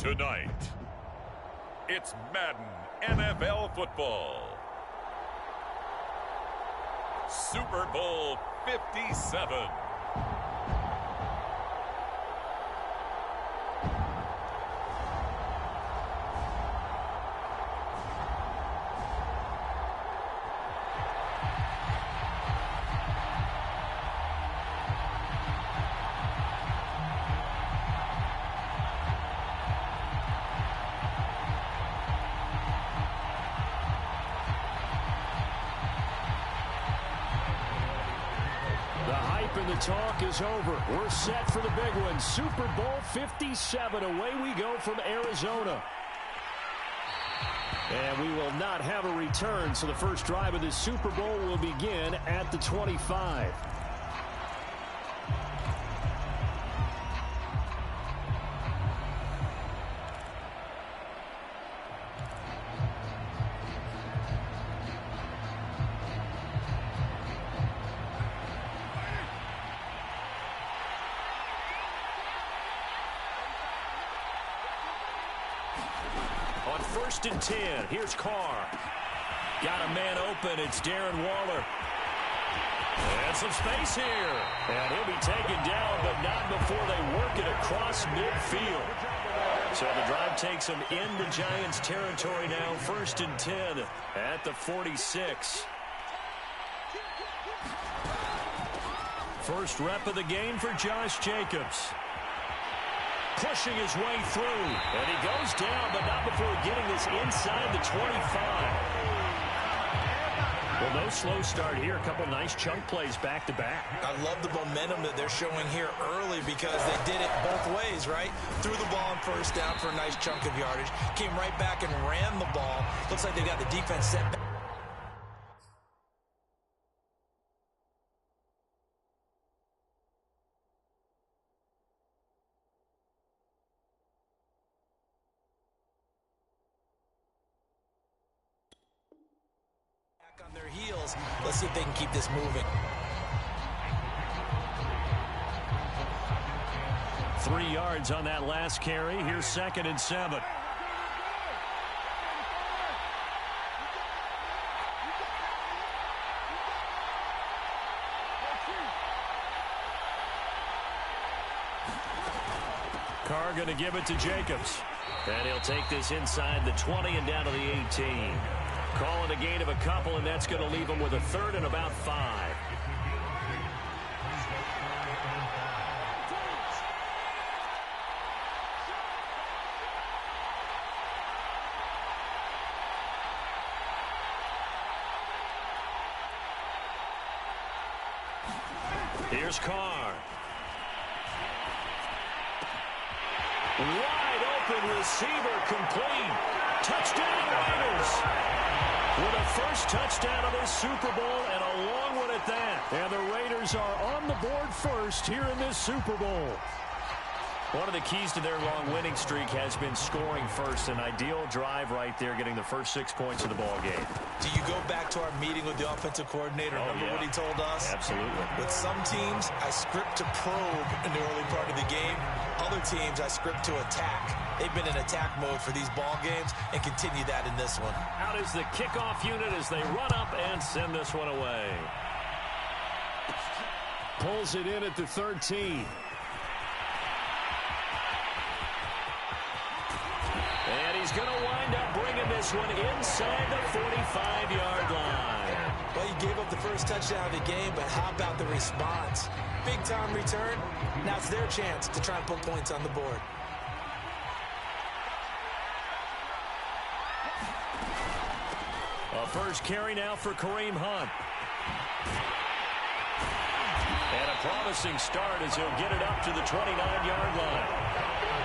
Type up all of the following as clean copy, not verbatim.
Tonight, it's Madden NFL football. Super Bowl 57. And the talk is over. We're set for the big one. Super Bowl 57. Away we go from Arizona. And we will not have a return, so the first drive of this Super Bowl will begin at the 25. On 1st and 10, here's Carr. Got a man open. It's Darren Waller. And some space here. And he'll be taken down, but not before they work it across midfield. So the drive takes them into Giants territory now. 1st and 10 at the 46. First rep of the game for Josh Jacobs. Pushing his way through. And he goes down, but not before getting this inside the 25. Well, no slow start here. A couple nice chunk plays back-to-back. I love the momentum that they're showing here early because they did it both ways, right? Threw the ball on 1st down for a nice chunk of yardage. Came right back and ran the ball. Looks like they got the defense set back. On their heels. Let's see if they can keep this moving. 3 yards on that last carry. Here's 2nd and 7. Carr going to give it to Jacobs. And he'll take this inside the 20 and down to the 18. Call it a gain of a couple, and that's going to leave them with a 3rd and about 5. Here's Carr. Wide open receiver complete. Touchdown Raiders. With a first touchdown of this Super Bowl and a long one at that. And the Raiders are on the board first here in this Super Bowl. One of the keys to their long winning streak has been scoring first. An ideal drive right there, getting the first 6 points of the ball game. Do you go back to our meeting with the offensive coordinator? Remember what he told us? Absolutely. With some teams, I script to probe in the early part of the game. Other teams, I script to attack. They've been in attack mode for these ball games and continue that in this one. Out is the kickoff unit as they run up and send this one away. Pulls it in at the 13. And he's going to wind up bringing this one inside the 45-yard line. Well, you gave up the first touchdown of the game, but how about the response? Big-time return. Now it's their chance to try and put points on the board. A first carry now for Kareem Hunt. And a promising start as he'll get it up to the 29-yard line.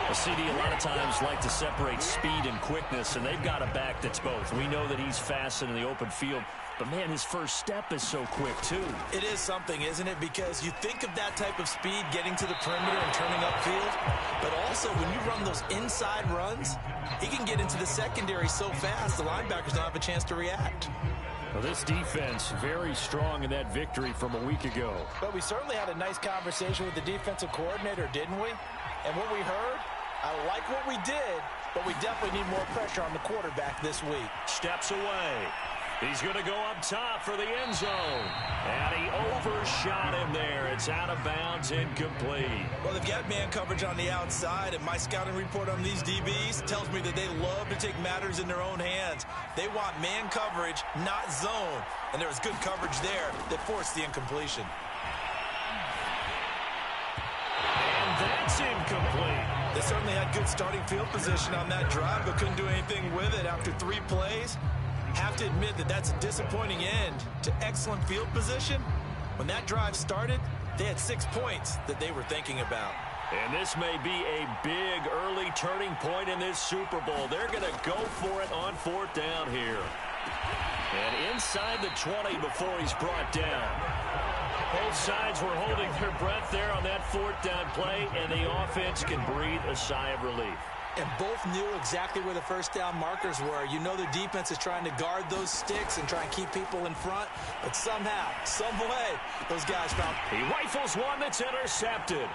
A CD a lot of times like to separate speed and quickness, and they've got a back that's both. We know that he's fast in the open field, but, man, his first step is so quick, too. It is something, isn't it? Because you think of that type of speed getting to the perimeter and turning upfield, but also when you run those inside runs, he can get into the secondary so fast the linebackers don't have a chance to react. Well, this defense very strong in that victory from a week ago. But we certainly had a nice conversation with the defensive coordinator, didn't we? And what we heard, I like what we did, but we definitely need more pressure on the quarterback this week. Steps away. He's going to go up top for the end zone. And he overshot him there. It's out of bounds, incomplete. Well, they've got man coverage on the outside, and my scouting report on these DBs tells me that they love to take matters in their own hands. They want man coverage, not zone. And there was good coverage there that forced the incompletion. And that's incomplete. They certainly had good starting field position on that drive, but couldn't do anything with it after 3 plays. Have to admit that that's a disappointing end to excellent field position. When that drive started, they had 6 points that they were thinking about. And this may be a big early turning point in this Super Bowl. They're going to go for it on 4th down here. And inside the 20 before he's brought down. Both sides were holding their breath there on that 4th down play, and the offense can breathe a sigh of relief. And both knew exactly where the first down markers were. You know their defense is trying to guard those sticks and try and keep people in front. But somehow, some way, those guys found. He rifles one that's intercepted.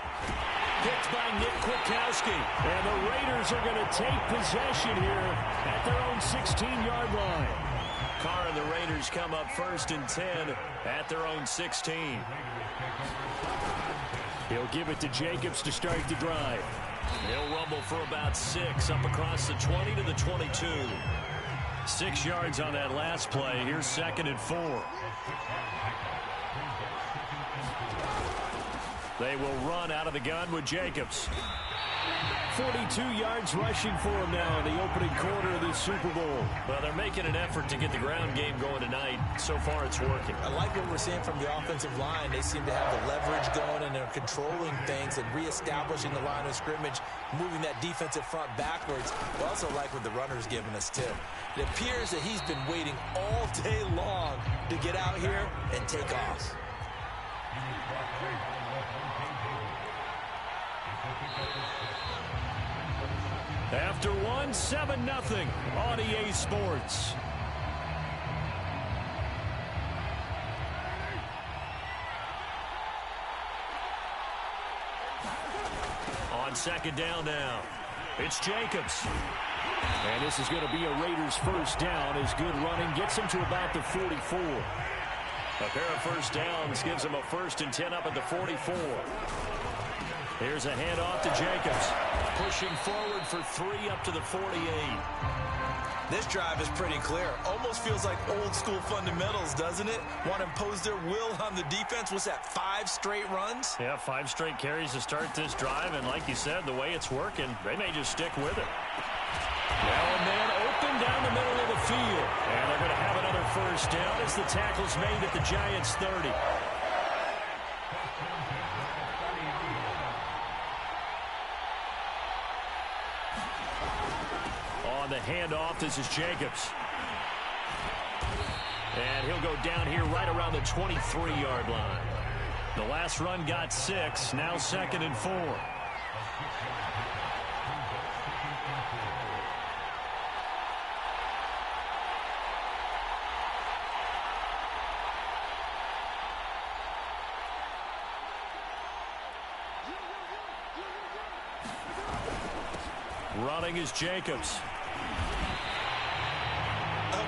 Picked by Nick Kwiatkowski. And the Raiders are going to take possession here at their own 16-yard line. Carr and the Raiders come up 1st and 10 at their own 16. He'll give it to Jacobs to start the drive. He'll rumble for about 6 up across the 20 to the 22. 6 yards on that last play. Here's 2nd and 4. They will run out of the gun with Jacobs. 42 yards rushing for him now in the opening quarter of this Super Bowl. Well, they're making an effort to get the ground game going tonight. So far, it's working. I like what we're seeing from the offensive line. They seem to have the leverage going, and they're controlling things and reestablishing the line of scrimmage, moving that defensive front backwards. I also like what the runner's giving us, too. It appears that he's been waiting all day long to get out here and take off. After 7-0 on EA Sports. On 2nd down now, it's Jacobs. And this is going to be a Raiders first down as good running gets him to about the 44. A pair of first downs gives him a 1st and 10 up at the 44. Here's a handoff to Jacobs. Pushing forward for 3 up to the 48. This drive is pretty clear. Almost feels like old school fundamentals, doesn't it? Want to impose their will on the defense. What's that, 5 straight runs? Yeah, 5 straight carries to start this drive. And like you said, the way it's working, they may just stick with it. Now a man open down the middle of the field. And they're going to have another first down as the tackle's made at the Giants' 30. The handoff, this is Jacobs. And he'll go down here right around the 23-yard line. The last run got 6, now 2nd and 4. Running is Jacobs.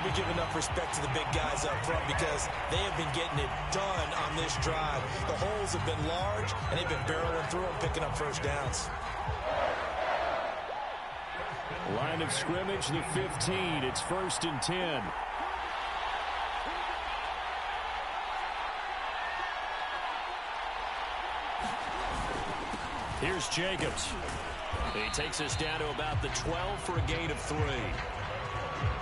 We give enough respect to the big guys up front because they have been getting it done on this drive. The holes have been large, and they've been barreling through them, picking up first downs. Line of scrimmage, the 15. It's 1st and 10. Here's Jacobs. He takes us down to about the 12 for a gain of 3.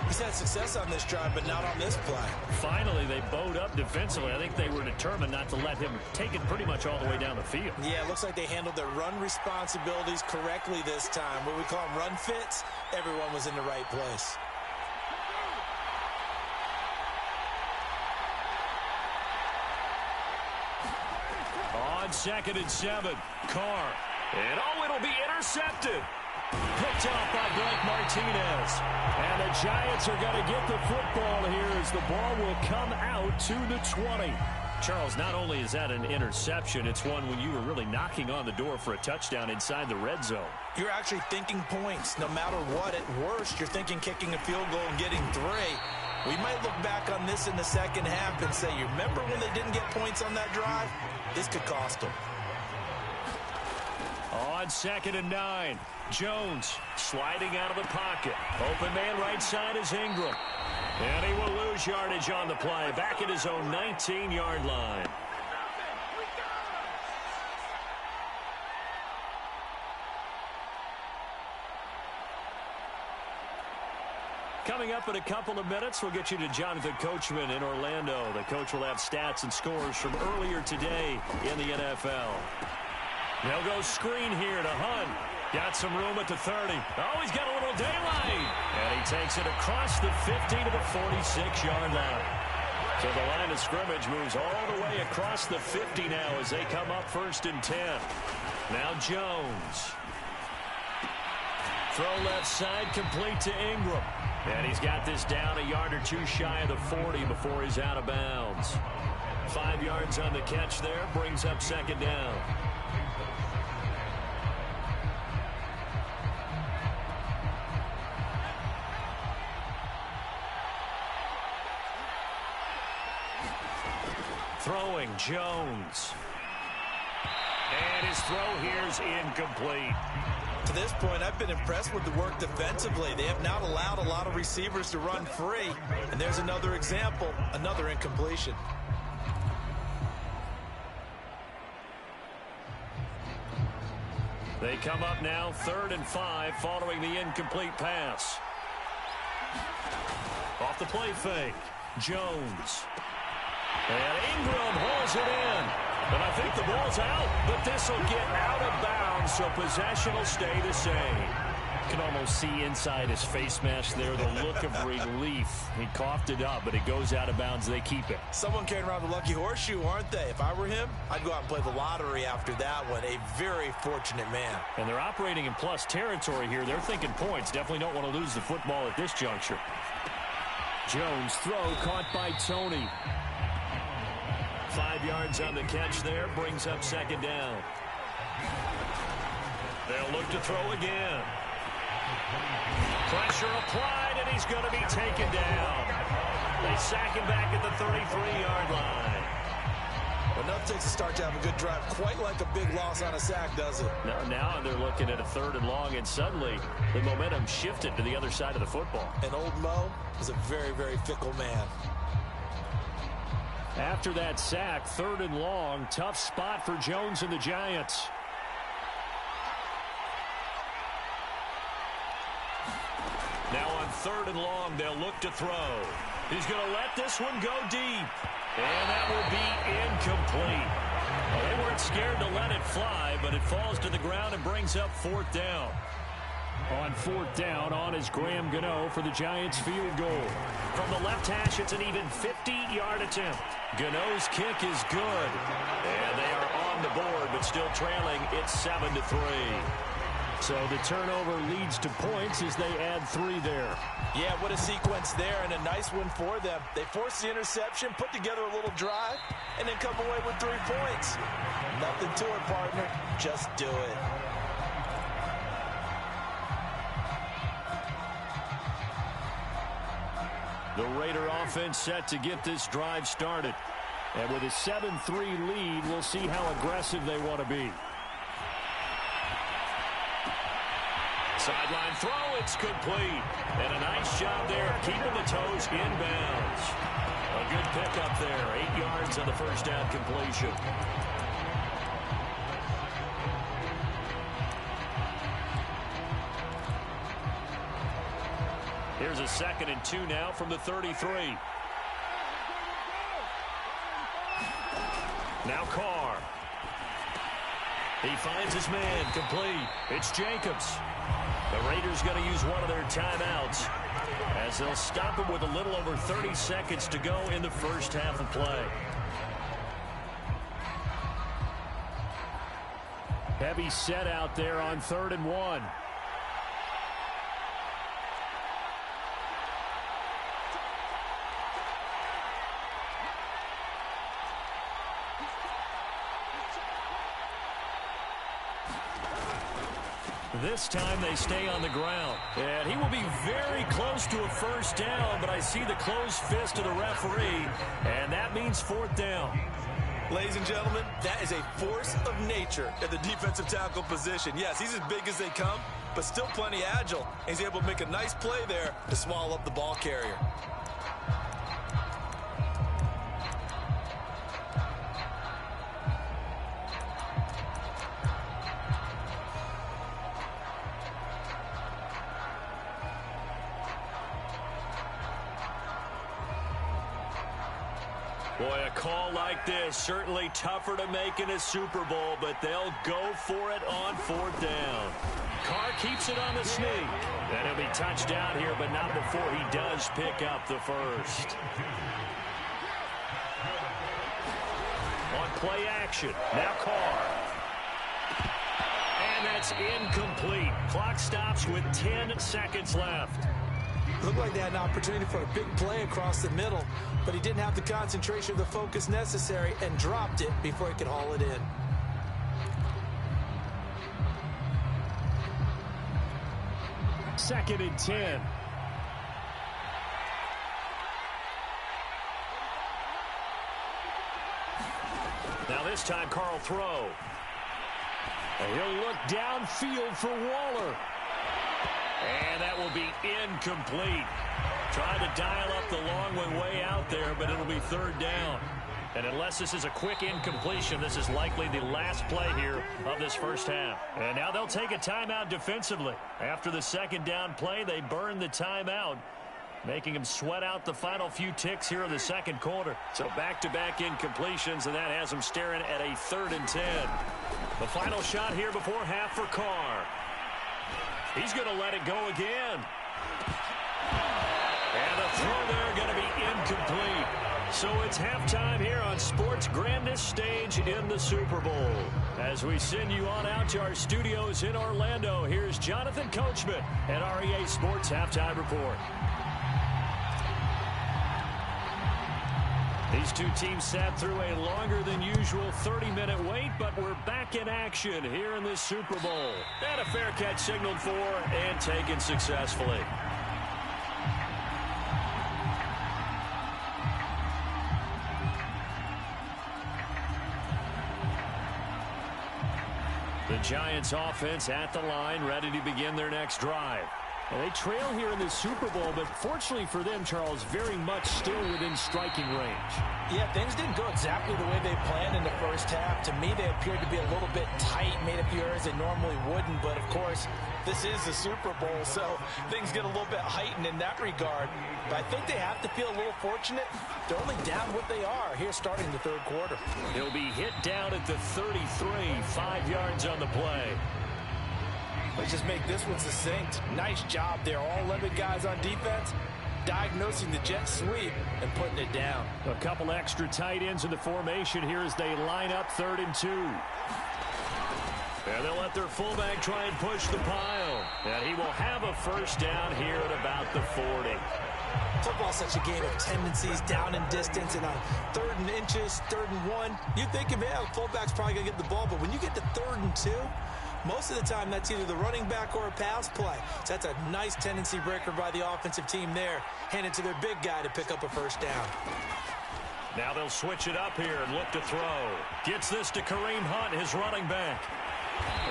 He's had success on this drive, but not on this play. Finally, they bowed up defensively. I think they were determined not to let him take it pretty much all the way down the field. Yeah, it looks like they handled their run responsibilities correctly this time. What we call them run fits, everyone was in the right place. On 2nd and 7, Carr. And it'll be intercepted. Picked off by Blake Martinez. And the Giants are going to get the football here as the ball will come out to the 20. Charles, not only is that an interception, it's one when you were really knocking on the door for a touchdown inside the red zone. You're actually thinking points. No matter what, at worst, you're thinking kicking a field goal and getting 3. We might look back on this in the second half and say, you remember when they didn't get points on that drive? This could cost them. On 2nd and 9, Jones sliding out of the pocket. Open man right side is Ingram. And he will lose yardage on the play. Back at his own 19-yard line. Coming up in a couple of minutes, we'll get you to Jonathan Coachman in Orlando. The coach will have stats and scores from earlier today in the NFL. They'll go screen here to Hunt. Got some room at the 30. Oh, he's got a little daylight. And he takes it across the 50 to the 46-yard line. So the line of scrimmage moves all the way across the 50 now as they come up 1st and 10. Now Jones. Throw left side, complete to Ingram. And he's got this down a yard or 2 shy of the 40 before he's out of bounds. 5 yards on the catch there, brings up 2nd down. Throwing, Jones. And his throw here's incomplete. To this point, I've been impressed with the work defensively. They have not allowed a lot of receivers to run free. And there's another example, another incompletion. They come up now 3rd and 5 following the incomplete pass. Off the play fake, Jones. And Ingram hauls it in. But I think the ball's out, but this will get out of bounds, so possession will stay the same. You can almost see inside his face mask there the look of relief. He coughed it up, but it goes out of bounds. They keep it. Someone carrying around the lucky horseshoe, aren't they? If I were him, I'd go out and play the lottery after that one. A very fortunate man. And they're operating in plus territory here. They're thinking points. Definitely don't want to lose the football at this juncture. Jones throw caught by Tony. 5 yards on the catch there, brings up 2nd down. They'll look to throw again. Pressure applied, and he's going to be taken down. They sack him back at the 33-yard line. Well, nothing takes a start to have a good drive, quite like a big loss on a sack, does it? Now they're looking at a 3rd and long, and suddenly the momentum shifted to the other side of the football. And old Mo is a very, very fickle man. After that sack, 3rd and long, tough spot for Jones and the Giants. Now on 3rd and long, they'll look to throw. He's going to let this one go deep. And that will be incomplete. Well, they weren't scared to let it fly, but it falls to the ground and brings up 4th down. On 4th down, on is Graham Gano for the Giants field goal. From the left hash, it's an even 50-yard attempt. Gano's kick is good. And they are on the board, but still trailing. It's 7-3. So the turnover leads to points as they add 3 there. Yeah, what a sequence there, and a nice one for them. They force the interception, put together a little drive, and then come away with 3 points. Nothing to it, partner. Just do it. The Raider offense set to get this drive started. And with a 7-3 lead, we'll see how aggressive they want to be. Sideline throw, it's complete. And a nice job there of keeping the toes inbounds. A good pickup there, 8 yards on the first down completion. Here's a 2nd and 2 now from the 33. Now Carr. He finds his man, complete. It's Jacobs. The Raiders going to use one of their timeouts as they'll stop him with a little over 30 seconds to go in the first half of play. Heavy set out there on 3rd and 1. This time they stay on the ground. And he will be very close to a first down, but I see the closed fist of the referee, and that means fourth down. Ladies and gentlemen, that is a force of nature at the defensive tackle position. Yes, he's as big as they come, but still plenty agile. He's able to make a nice play there to swallow up the ball carrier. Boy, a call like this, certainly tougher to make in a Super Bowl, but they'll go for it on fourth down. Carr keeps it on the sneak. And he'll be touched down here, but not before he does pick up the first. On play action, now Carr. And that's incomplete. Clock stops with 10 seconds left. Looked like they had an opportunity for a big play across the middle, but he didn't have the concentration or the focus necessary and dropped it before he could haul it in. Second and 10. Now this time Carr will throw. And he'll look downfield for Waller. And that will be incomplete. Trying to dial up the long one way out there, but it'll be third down. And unless this is a quick incompletion, this is likely the last play here of this first half. And now they'll take a timeout defensively. After the second down play, they burn the timeout, making them sweat out the final few ticks here in the second quarter. So back-to-back incompletions, and that has them staring at a 3rd and 10. The final shot here before half for Carr. He's going to let it go again. And the throw there going to be incomplete. So it's halftime here on sports' grandest stage in the Super Bowl. As we send you on out to our studios in Orlando, here's Jonathan Coachman at REA Sports Halftime Report. These two teams sat through a longer than usual 30-minute wait, but we're back in action here in this Super Bowl. And a fair catch signaled for and taken successfully. The Giants offense at the line, ready to begin their next drive. Well, they trail here in the Super Bowl, but fortunately for them, Charles, very much still within striking range. Yeah, things didn't go exactly the way they planned in the first half. To me, they appeared to be a little bit tight, made a few errors they normally wouldn't. But, of course, this is the Super Bowl, so things get a little bit heightened in that regard. But I think they have to feel a little fortunate. They're only down what they are here starting the third quarter. He'll be hit down at the 33, 5 yards on the play. Let's just make this one succinct. Nice job there. All 11 guys on defense diagnosing the jet sweep and putting it down. A couple extra tight ends in the formation here as they line up 3rd and 2. And they'll let their fullback try and push the pile. And he will have a first down here at about the 40. Football's such a game of tendencies, down in distance, and on 3rd and inches, 3rd and 1. You think of it, the fullback's probably going to get the ball, but when you get to 3rd and 2, most of the time, that's either the running back or a pass play. So that's a nice tendency breaker by the offensive team there. Hand it to their big guy to pick up a first down. Now they'll switch it up here and look to throw. Gets this to Kareem Hunt, his running back.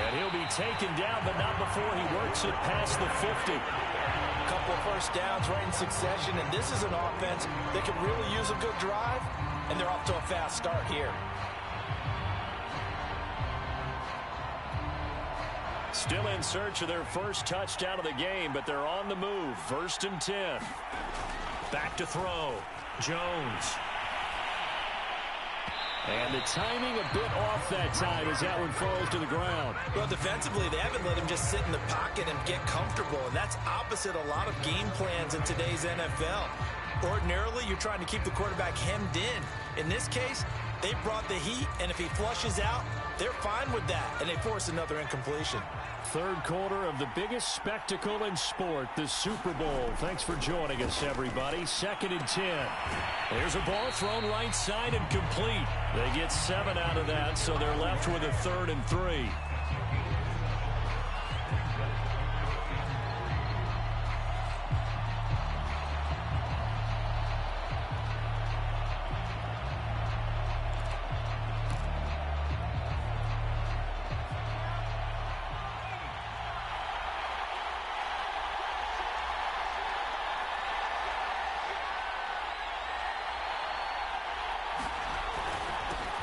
And he'll be taken down, but not before he works it past the 50. A couple of first downs right in succession, and this is an offense that can really use a good drive, and they're off to a fast start here. Still in search of their first touchdown of the game, but they're on the move. 1st and 10. Back to throw. Jones. And the timing a bit off that time as that one falls to the ground. Well, defensively, they haven't let him just sit in the pocket and get comfortable, and that's opposite a lot of game plans in today's NFL. Ordinarily, you're trying to keep the quarterback hemmed in. In this case, they brought the heat, and if he flushes out, they're fine with that, and they force another incompletion. Third quarter of the biggest spectacle in sport, the Super Bowl. Thanks for joining us, everybody. 2nd and 10. There's a ball thrown right side and complete. They get 7 out of that, so they're left with a 3rd and 3.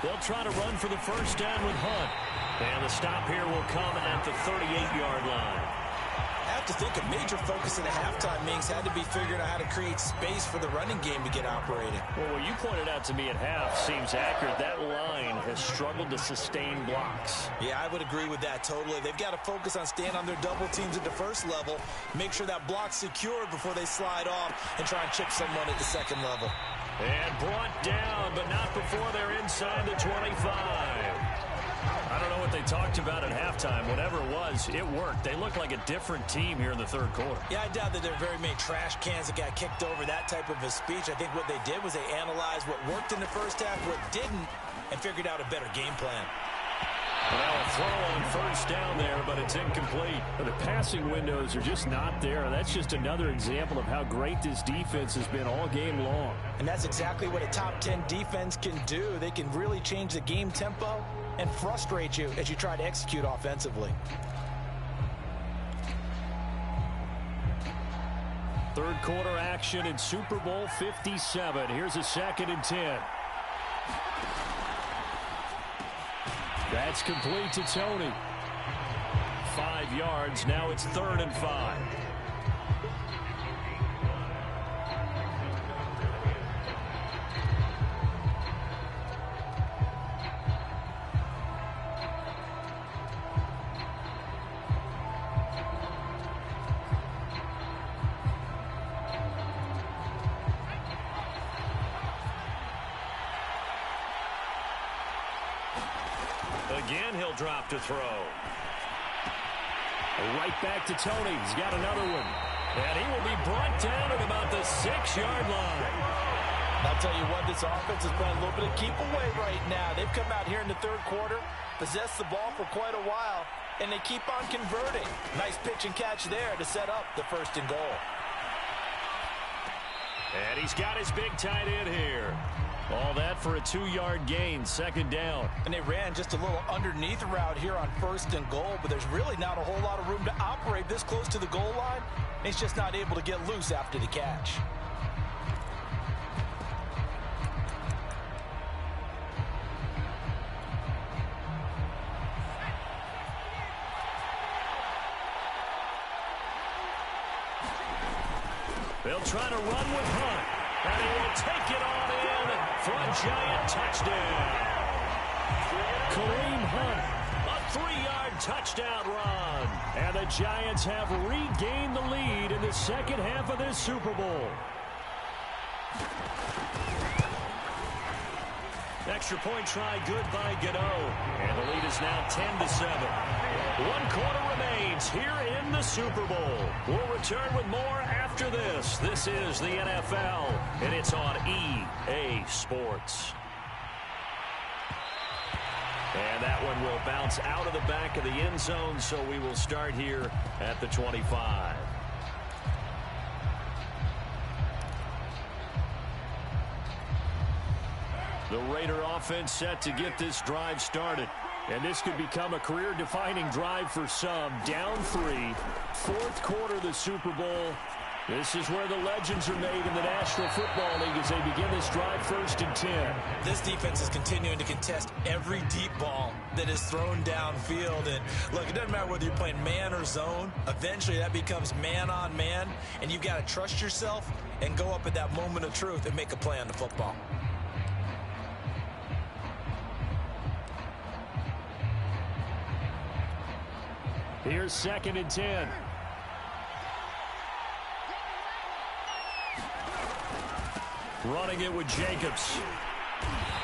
They'll try to run for the first down with Hunt. And the stop here will come at the 38-yard line. I have to think a major focus at the halftime means had to be figuring out how to create space for the running game to get operating. Well, what you pointed out to me at half seems accurate. That line has struggled to sustain blocks. Yeah, I would agree with that totally. They've got to focus on staying on their double teams at the first level, make sure that block's secured before they slide off and try and chip someone at the second level. And brought down, but not before they're inside the 25. I don't know what they talked about at halftime. Whatever it was, it worked. They look like a different team here in the third quarter. Yeah, I doubt that there are very many trash cans that got kicked over that type of a speech. I think what they did was they analyzed what worked in the first half, what didn't, and figured out a better game plan. Well, a throw on first down there, but it's incomplete. The passing windows are just not there. That's just another example of how great this defense has been all game long. And that's exactly what a top 10 defense can do. They can really change the game tempo and frustrate you as you try to execute offensively. Third quarter action in Super Bowl 57. Here's a 2nd and 10. That's complete to Tony. 5 yards. Now it's 3rd and 5. Again, he'll drop to throw. Right back to Tony. He's got another one. And he will be brought down at about the 6-yard line. I'll tell you what, this offense is playing a little bit of keep away right now. They've come out here in the third quarter, possessed the ball for quite a while, and they keep on converting. Nice pitch and catch there to set up the 1st and goal. And he's got his big tight end here. All that for a 2-yard gain, 2nd down. And they ran just a little underneath route here on 1st and goal, but there's really not a whole lot of room to operate this close to the goal line. He's just not able to get loose after the catch. They'll try to run with Hunt. And he will take it on in for a giant touchdown. Kareem Hunt, a 3-yard touchdown run. And the Giants have regained the lead in the second half of this Super Bowl. Extra point try good by Gano. And the lead is now 10-7. 1 quarter remains here in the Super Bowl. We'll return with more after this. This is the NFL, and it's on EA Sports. And that one will bounce out of the back of the end zone, so we will start here at the 25. The Raider offense set to get this drive started. And this could become a career-defining drive for some. Down 3, 4th quarter of the Super Bowl. This is where the legends are made in the National Football League as they begin this drive 1st and 10. This defense is continuing to contest every deep ball that is thrown downfield. And look, it doesn't matter whether you're playing man or zone. Eventually that becomes man on man. And you've got to trust yourself and go up at that moment of truth and make a play on the football. Here's 2nd and 10. Running it with Jacobs.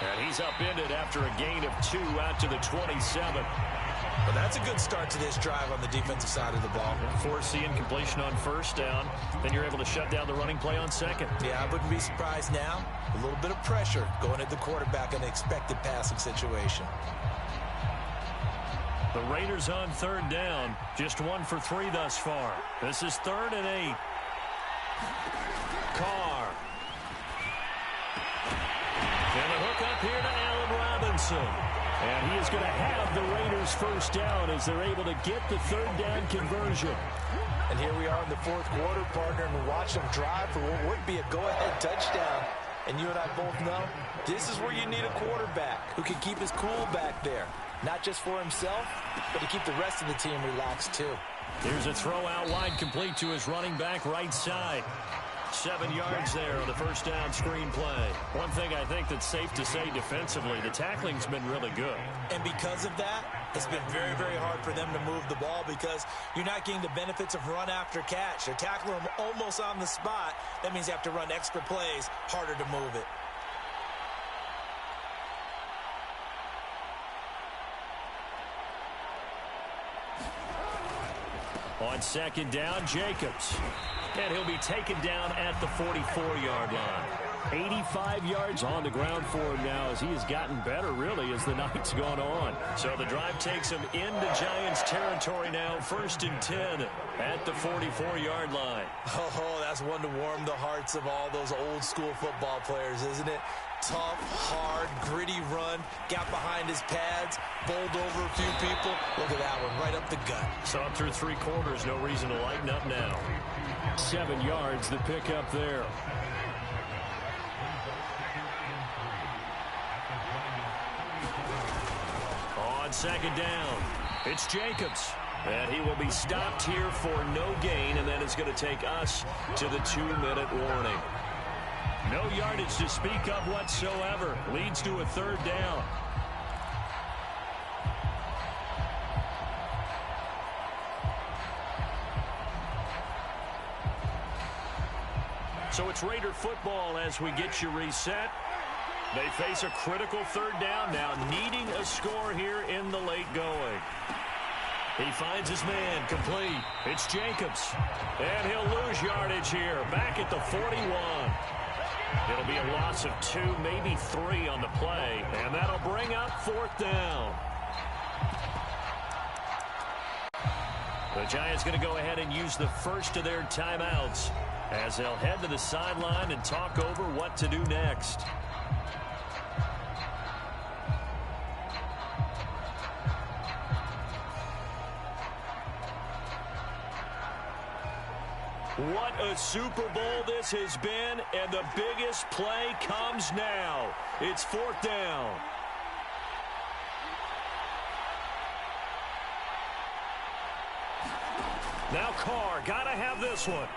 And he's upended after a gain of 2 out to the 27. Well, that's a good start to this drive on the defensive side of the ball. Force the incompletion on 1st down. Then you're able to shut down the running play on 2nd. Yeah, I wouldn't be surprised now. A little bit of pressure going at the quarterback in an expected passing situation. The Raiders on 3rd down. Just 1 for 3 thus far. This is 3rd and 8. Carr. And the hook up here to Allen Robinson. And he is going to have the Raiders 1st down as they're able to get the 3rd down conversion. And here we are in the 4th quarter, partner, and we watch them drive for what would be a go-ahead touchdown. And you and I both know This is where you need a quarterback who can keep his cool back there. Not just for himself, but to keep the rest of the team relaxed too. Here's a throw out wide, complete to his running back right side. 7 yards there on the first down screen play. One thing I think that's safe to say defensively, the tackling's been really good. And because of that, it's been very, very hard for them to move the ball because you're not getting the benefits of run after catch. They're tackling them almost on the spot. That means you have to run extra plays, harder to move it. On second down, Jacobs. And he'll be taken down at the 44-yard line. 85 yards on the ground for him now as he has gotten better, really, as the night's gone on. So the drive takes him into Giants territory now, 1st and 10 at the 44-yard line. Oh, that's one to warm the hearts of all those old-school football players, isn't it? Tough, hard, gritty run, got behind his pads, bowled over a few people. Look at that one, right up the gut. So up through 3 quarters, no reason to lighten up now. 7 yards, the pickup there. On second down, it's Jacobs. And he will be stopped here for no gain, and then it's going to take us to the 2-minute warning. No yardage to speak of whatsoever. Leads to a 3rd down. So it's Raider football as we get you reset. They face a critical 3rd down now, needing a score here in the late going. He finds his man, complete. It's Jacobs. And he'll lose yardage here, back at the 41. It'll be a loss of 2, maybe 3 on the play, and that'll bring up 4th down. The Giants going to go ahead and use the first of their timeouts as they'll head to the sideline and talk over what to do next. What a Super Bowl this has been, and the biggest play comes now. It's 4th down. Now Carr, gotta have this one.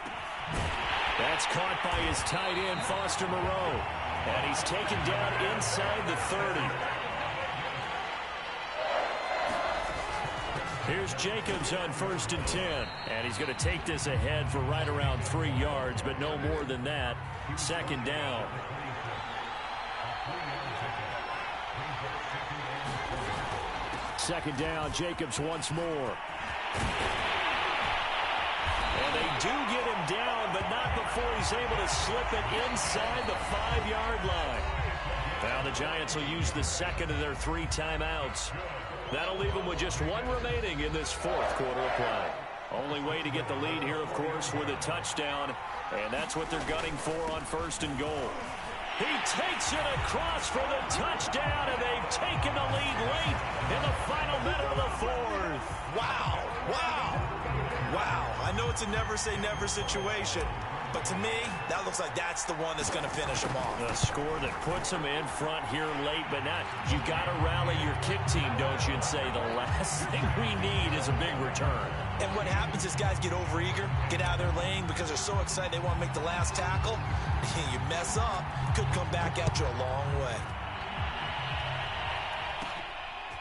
That's caught by his tight end, Foster Moreau. And he's taken down inside the 30. Here's Jacobs on 1st and 10. And he's going to take this ahead for right around 3 yards, but no more than that. 2nd down. Second down, Jacobs once more. And they do get him down, but not before he's able to slip it inside the 5-yard line. Now the Giants will use the second of their 3 timeouts. That'll leave them with just 1 remaining in this 4th quarter of play. Only way to get the lead here, of course, with a touchdown, and that's what they're gunning for on 1st and goal. He takes it across for the touchdown, and they've taken the lead late in the final minute of the 4th. Wow, wow, wow. I know it's a never-say-never situation, but to me, that looks like that's the one that's going to finish them off. A score that puts them in front here late, but not. You got to rally your kick team, don't you, and say the last thing we need is a big return. And what happens is guys get overeager, get out of their lane because they're so excited they want to make the last tackle. You mess up, could come back at you a long way.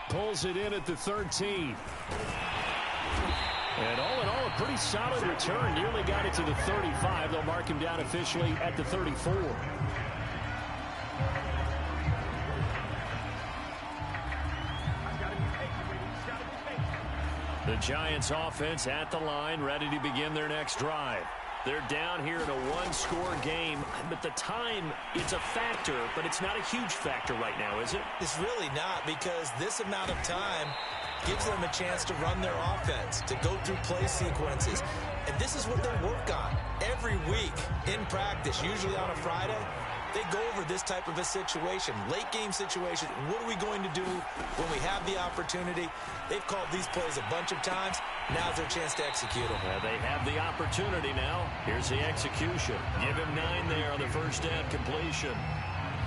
Pulls it in at the 13. And all in all, a pretty solid return. Nearly got it to the 35. They'll mark him down officially at the 34. The Giants offense at the line, ready to begin their next drive. They're down here in a 1-score game, but the time, it's a factor, but it's not a huge factor right now, is it? It's really not, because this amount of time gives them a chance to run their offense, to go through play sequences. And this is what they work on every week in practice, usually on a Friday. They go over this type of a situation, late game situation. What are we going to do when we have the opportunity? They've called these plays a bunch of times. Now's their chance to execute them. Well, they have the opportunity now. Here's the execution. Give him 9 there on the first down completion.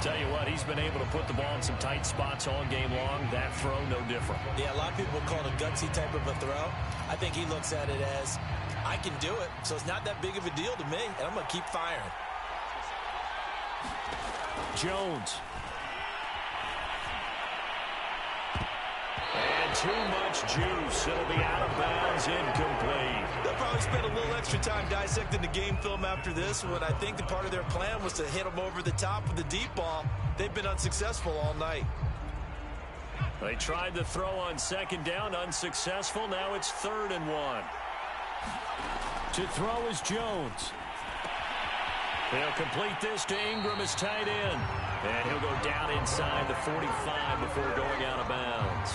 Tell you what, he's been able to put the ball in some tight spots all game long. That throw, no different. Yeah, a lot of people call it a gutsy type of a throw. I think he looks at it as, I can do it, so it's not that big of a deal to me, and I'm going to keep firing. Jones. And too much juice. It'll be out of bounds, incomplete. They'll probably spend a little extra time dissecting the game film after this one. I think the part of their plan was to hit them over the top with the deep ball. They've been unsuccessful all night. They tried to throw on second down, unsuccessful. Now it's 3rd and 1. To throw is Jones. He'll complete this to Ingram as tight end. And he'll go down inside the 45 before going out of bounds.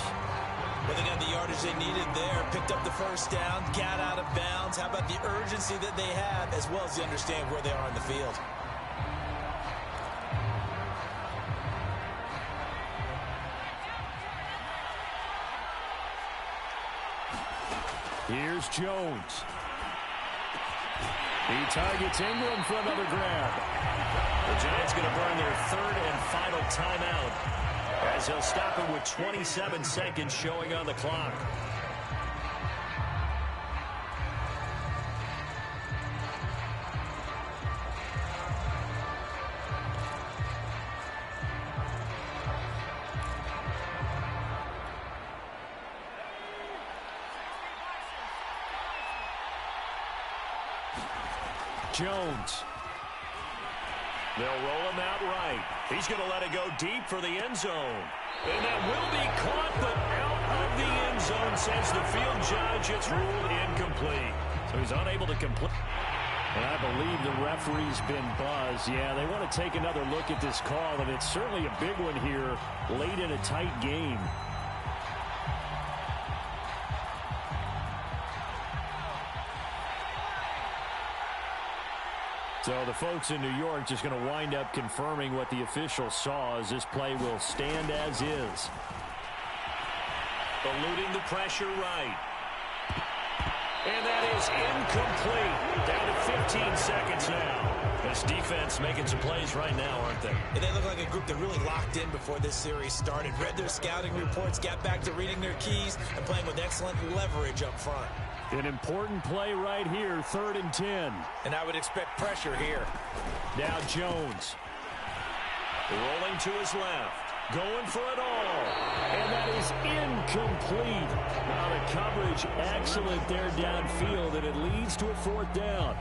Well, they got the yardage they needed there, picked up the first down, got out of bounds. How about the urgency that they have, as well as they understand where they are on the field? Here's Jones. He targets Ingram for another grab. The Giants going to burn their 3rd and final timeout as they'll stop it with 27 seconds showing on the clock. Jones. They'll roll him out right. He's going to let it go deep for the end zone. And that will be caught, but out of the end zone, says the field judge. It's ruled incomplete. So he's unable to complete. And I believe the referee's been buzzed. Yeah, they want to take another look at this call, and it's certainly a big one here late in a tight game. So the folks in New York just going to wind up confirming what the official saw, as this play will stand as is. Eluding the pressure right. And that is incomplete. Down to 15 seconds now. This defense making some plays right now, aren't they? And they look like a group that really locked in before this series started. Read their scouting reports, got back to reading their keys, and playing with excellent leverage up front. An important play right here, 3rd and 10. And I would expect pressure here. Now Jones. Rolling to his left. Going for it all. And that is incomplete. Now the coverage excellent there downfield, and it leads to a 4th down.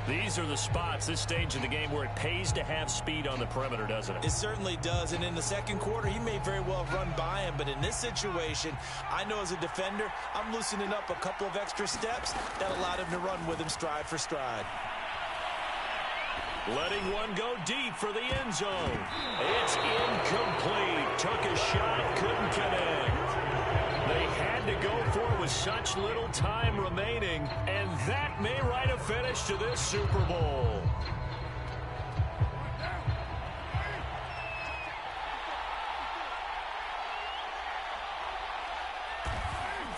These are the spots, this stage of the game, where it pays to have speed on the perimeter, doesn't it? It certainly does. And in the second quarter, he may very well run by him. But in this situation, I know as a defender, I'm loosening up a couple of extra steps that allowed him to run with him stride for stride. Letting one go deep for the end zone. It's incomplete. Took a shot, couldn't connect. They had to go for it with such little time remaining, and that may write a finish to this Super Bowl.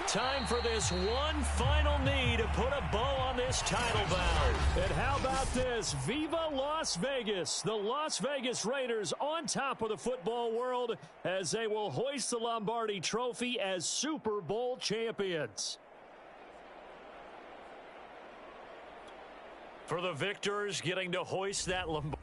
Time for this one final knee to put a bow on this title bout. And how about this? Viva Las Vegas. The Las Vegas Raiders on top of the football world as they will hoist the Lombardi Trophy as Super Bowl champions. For the victors, getting to hoist that Lombardi.